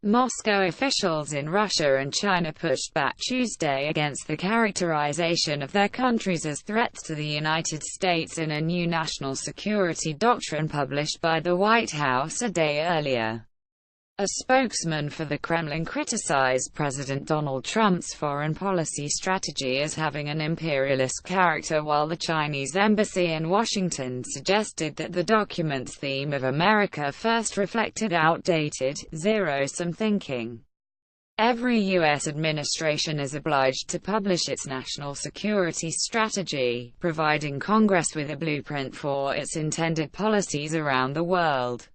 Moscow officials in Russia and China pushed back Tuesday against the characterization of their countries as threats to the United States in a new national security doctrine published by the White House a day earlier. A spokesman for the Kremlin criticized President Donald Trump's foreign policy strategy as having an imperialist character, while the Chinese embassy in Washington suggested that the document's theme of America First reflected outdated, zero-sum thinking. Every U.S. administration is obliged to publish its national security strategy, providing Congress with a blueprint for its intended policies around the world.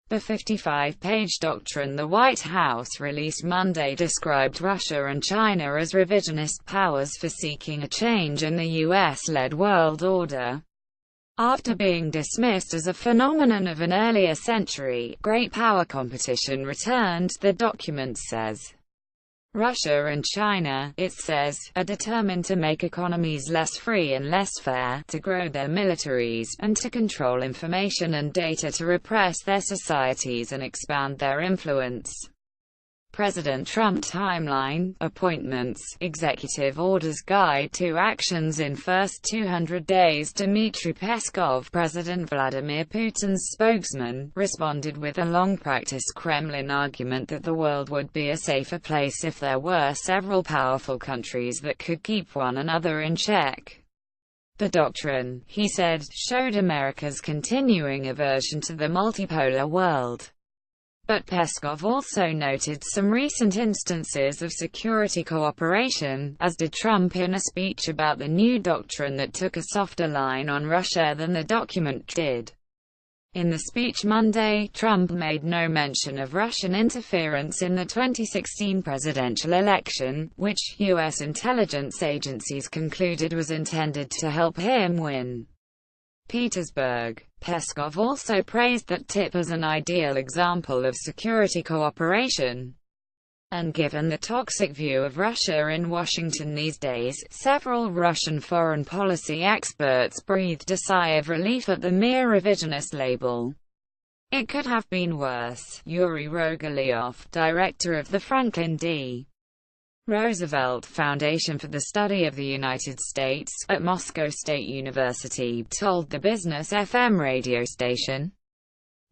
The 55-page doctrine the White House released Monday described Russia and China as revisionist powers for seeking a change in the U.S.-led world order. After being dismissed as a phenomenon of an earlier century, great power competition returned, the document says. Russia and China, it says, are determined to make economies less free and less fair, to grow their militaries, and to control information and data to repress their societies and expand their influence. President Trump timeline, appointments, executive orders guide to actions in first 200 days. Dmitry Peskov, President Vladimir Putin's spokesman, responded with a long-practiced Kremlin argument that the world would be a safer place if there were several powerful countries that could keep one another in check. The doctrine, he said, showed America's continuing aversion to the multipolar world. But Peskov also noted some recent instances of security cooperation, as did Trump in a speech about the new doctrine that took a softer line on Russia than the document did. In the speech Monday, Trump made no mention of Russian interference in the 2016 presidential election, which U.S. intelligence agencies concluded was intended to help him win Petersburg. Peskov also praised that tip as an ideal example of security cooperation. And given the toxic view of Russia in Washington these days, several Russian foreign policy experts breathed a sigh of relief at the mere revisionist label. It could have been worse. Yuri Rogolyov, director of the Franklin D. Roosevelt Foundation for the Study of the United States, at Moscow State University, told the Business FM radio station,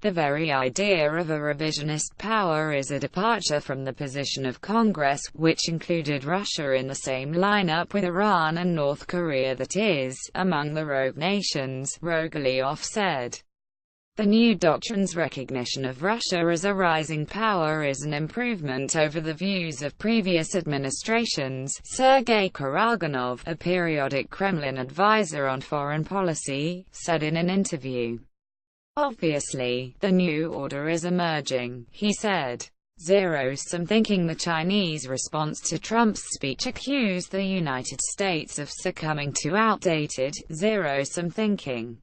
"The very idea of a revisionist power is a departure from the position of Congress, which included Russia in the same lineup with Iran and North Korea that is, among the rogue nations," Rogolyov said. The new doctrine's recognition of Russia as a rising power is an improvement over the views of previous administrations, Sergei Karaganov, a periodic Kremlin advisor on foreign policy, said in an interview. "Obviously, the new order is emerging," he said. Zero-sum thinking. The Chinese response to Trump's speech accused the United States of succumbing to outdated, zero-sum thinking.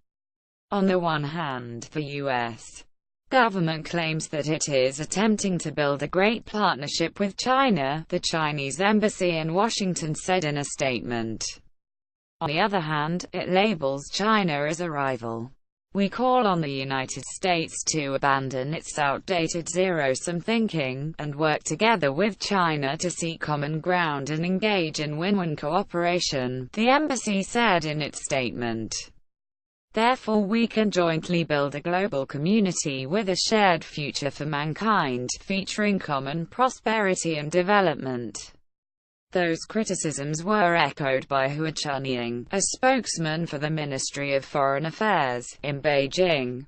On the one hand, the U.S. government claims that it is attempting to build a great partnership with China, the Chinese embassy in Washington said in a statement. On the other hand, it labels China as a rival. "We call on the United States to abandon its outdated zero-sum thinking, and work together with China to seek common ground and engage in win-win cooperation," the embassy said in its statement. "Therefore we can jointly build a global community with a shared future for mankind, featuring common prosperity and development." Those criticisms were echoed by Hua Chunying, a spokesman for the Ministry of Foreign Affairs, in Beijing.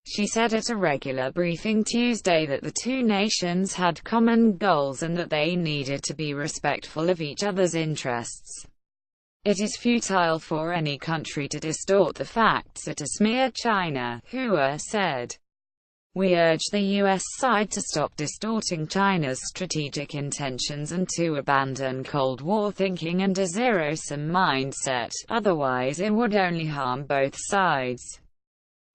She said at a regular briefing Tuesday that the two nations had common goals and that they needed to be respectful of each other's interests. "It is futile for any country to distort the facts or to smear China," Hua said. "We urge the U.S. side to stop distorting China's strategic intentions and to abandon Cold War thinking and a zero-sum mindset, otherwise it would only harm both sides."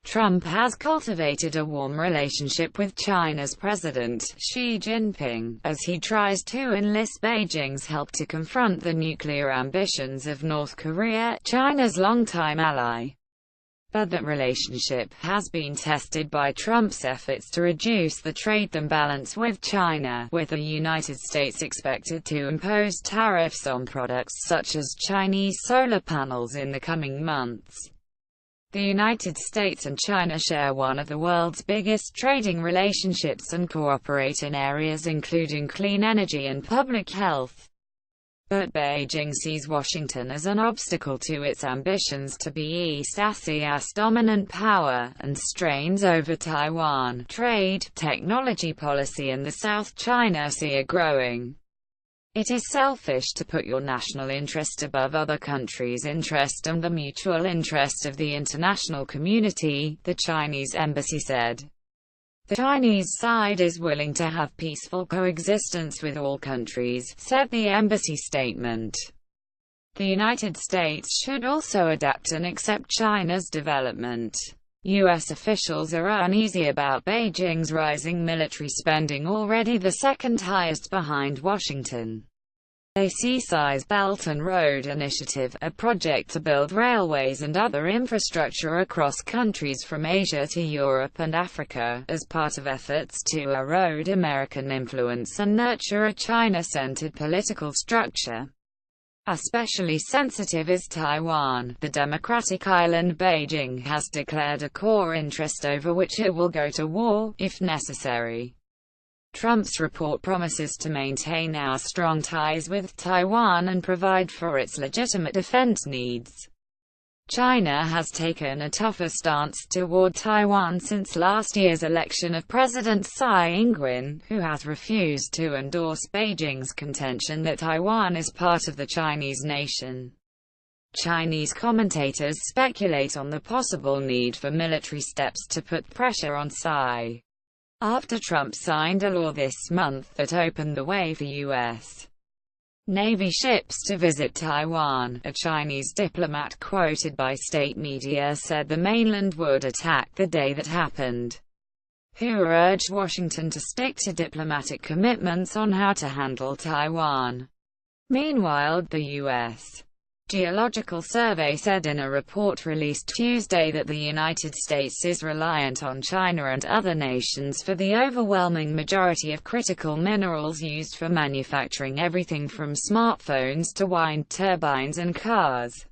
Trump has cultivated a warm relationship with China's President, Xi Jinping, as he tries to enlist Beijing's help to confront the nuclear ambitions of North Korea, China's longtime ally. But that relationship has been tested by Trump's efforts to reduce the trade imbalance with China, with the United States expected to impose tariffs on products such as Chinese solar panels in the coming months. The United States and China share one of the world's biggest trading relationships and cooperate in areas including clean energy and public health. But Beijing sees Washington as an obstacle to its ambitions to be East Asia's dominant power, and strains over Taiwan, trade, technology policy and the South China Sea are growing. It is selfish to put your national interest above other countries' interest and the mutual interest of the international community, the Chinese embassy said. The Chinese side is willing to have peaceful coexistence with all countries, said the embassy statement. The United States should also adapt and accept China's development. U.S. officials are uneasy about Beijing's rising military spending, already the second highest behind Washington. They see Xi's Belt and Road Initiative, a project to build railways and other infrastructure across countries from Asia to Europe and Africa, as part of efforts to erode American influence and nurture a China-centered political structure. Especially sensitive is Taiwan, the democratic island Beijing has declared a core interest over which it will go to war, if necessary. Trump's report promises to maintain our strong ties with Taiwan and provide for its legitimate defense needs. China has taken a tougher stance toward Taiwan since last year's election of President Tsai Ing-wen, who has refused to endorse Beijing's contention that Taiwan is part of the Chinese nation. Chinese commentators speculate on the possible need for military steps to put pressure on Tsai, after Trump signed a law this month that opened the way for U.S. Navy ships to visit Taiwan. A Chinese diplomat quoted by state media said the mainland would attack the day that happened, who urged Washington to stick to diplomatic commitments on how to handle Taiwan. Meanwhile, the U.S. Geological Survey said in a report released Tuesday that the United States is reliant on China and other nations for the overwhelming majority of critical minerals used for manufacturing everything from smartphones to wind turbines and cars.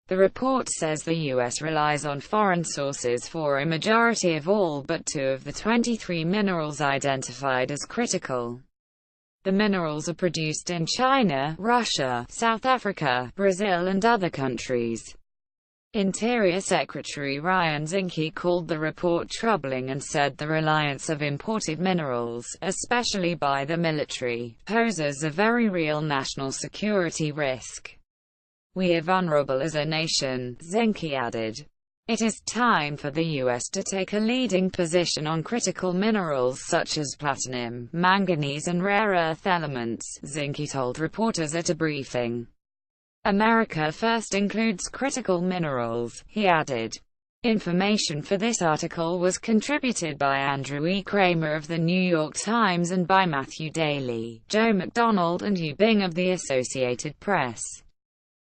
The report says the U.S. relies on foreign sources for a majority of all but 2 of the 23 minerals identified as critical. The minerals are produced in China, Russia, South Africa, Brazil and other countries. Interior Secretary Ryan Zinke called the report troubling and said the reliance of imported minerals, especially by the military, poses a very real national security risk. We are vulnerable as a nation, Zinke added. It is time for the U.S. to take a leading position on critical minerals such as platinum, manganese and rare earth elements, Zinke told reporters at a briefing. America First includes critical minerals, he added. Information for this article was contributed by Andrew E. Kramer of The New York Times and by Matthew Daly, Joe McDonald and Yu Bing of The Associated Press.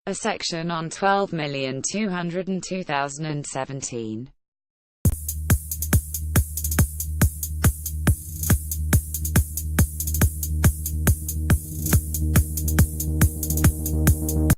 A section on 12,202,2017.